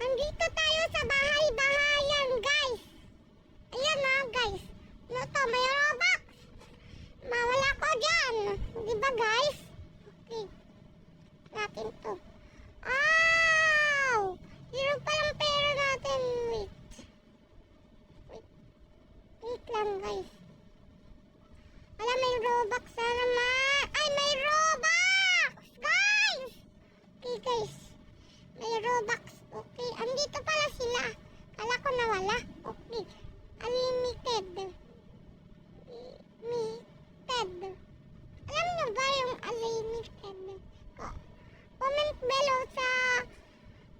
Andito tayo sa bahay-bahayan, guys. Ayan na, guys. Ano to? May Robux. Mawala ko dyan. Di ba, guys? Okay. Natin to. Ow! Zero pa lang pera natin. Wait. Wait lang, guys. Wala, may Robux na naman. Ay, may Robux! Guys! Okay, guys. May Robux. Okay. Andito pala sila. Kala ko nawala. Okay. Unlimited. Limited. Alam nyo ba yung unlimited? Comment below sa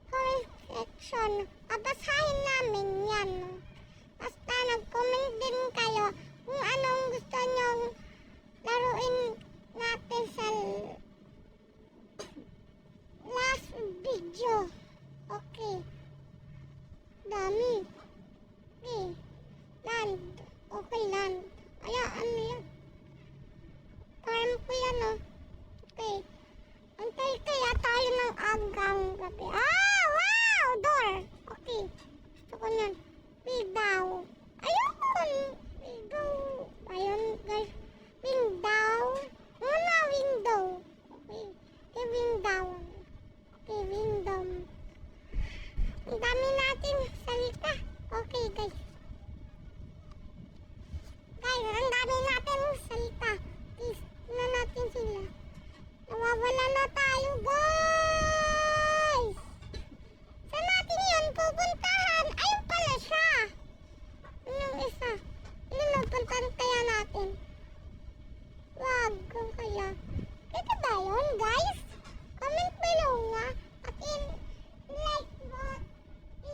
comment section. Babasahin namin yan. Basta nag-comment din kayo kung anong gusto nyong laruin natin sa last video. Okay. Dami. Okay. Land. Okay, land. Kaya, ano yan? Farm ko yan, oh. Okay. Antay kaya tayo ng agang gabi. Ah! Wow! Door! Okay. Gusto ko yan. Window. Ayun! Window. Ayun, guys. Window. Muna, window. Okay. Okay, window. Okay, window. Ang dami natin salita. Okay, guys. Guys, ang dami natin salita. Please, na natin sila. Nawawala na tayo, guys! Saan natin yun pupuntahan? Ayun pala siya! Anong isa? Pinupuntahan kaya natin? Wag ko kaya. Ito ba yun, guys? Comment below nga. At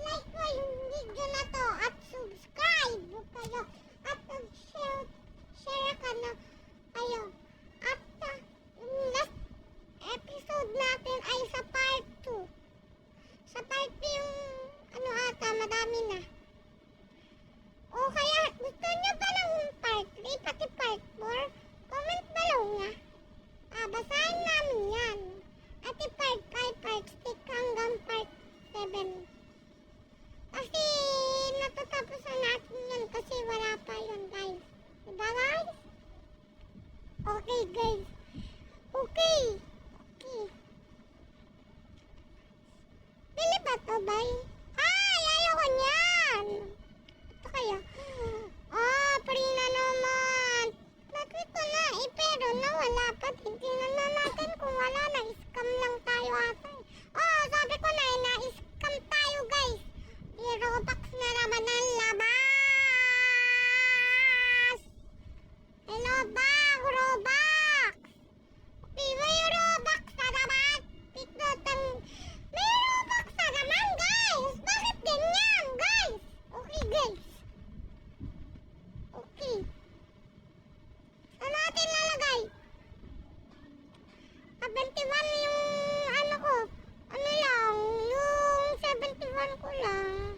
like mo yung video na to. At subscribe kayo. At share ka na kayo. At yung last episode natin ay sa part 2. Sa part 2 yung ano ata, madami na. O kaya gusto nyo ba ng part 3 pati part 4? Comment below nga. Basahin namin yan. At part 5, part 6 hanggang part 7. Kasi natatapos na natin yan kasi wala pa yun, guys. Diba, guys? Okay, guys. Okay. Okay. Bili ba to, bay? Ay, ayoko niyan. Ito kaya. Free na naman. Nag-click ko na pero nawala pa. Tingnan na natin kung wala na. Scam lang tayo ata. Sabi ko na na-scam tayo, guys. Robux na naman ang labas. Hello, bang Robux. Okay, may Robux na naman. Piknotan. May Robux na naman, guys. Bakit ganyan, guys? Okay, guys. Okay. Saan natin lalagay? 71 yung ano ko. Ano lang, yung 71 ko lang.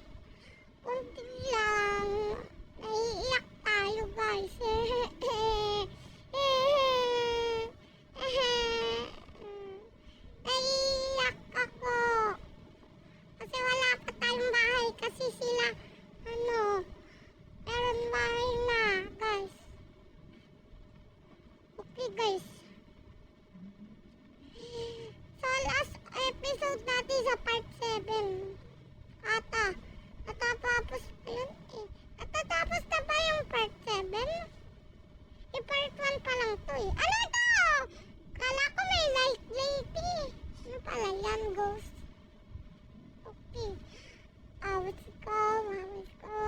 Kunti lang. Naiiyak tayo, guys. Naiiyak ako. Kasi wala pa tayong bahay. Kasi sila, meron bahay na, guys. Okay, guys. So, last episode natin sa part 7. Ata, natatapos pa yun eh. Natatapos na ba yung part 7? Part 1 pa lang to eh. Ano to? Kala ko may light lady. Ano pala yan, ghost? Okay. Let's go. Let's go.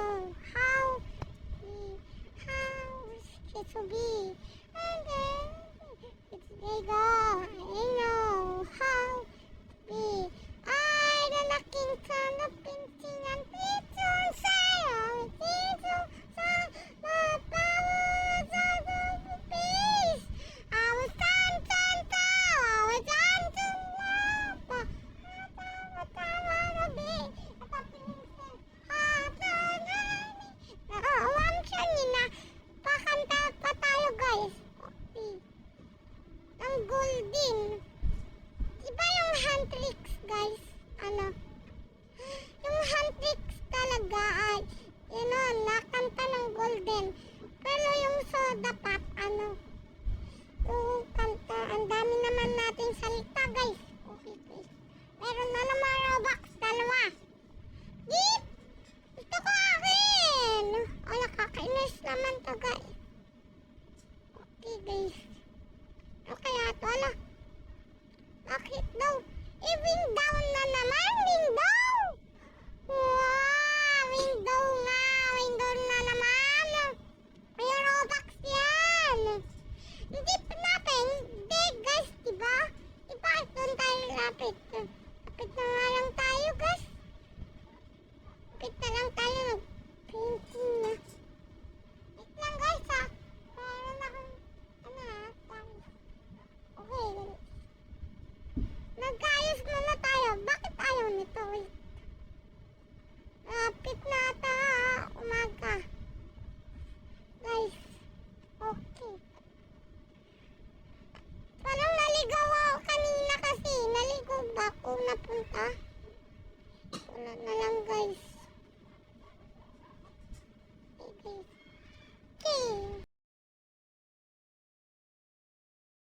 napunta? Wala na lang guys.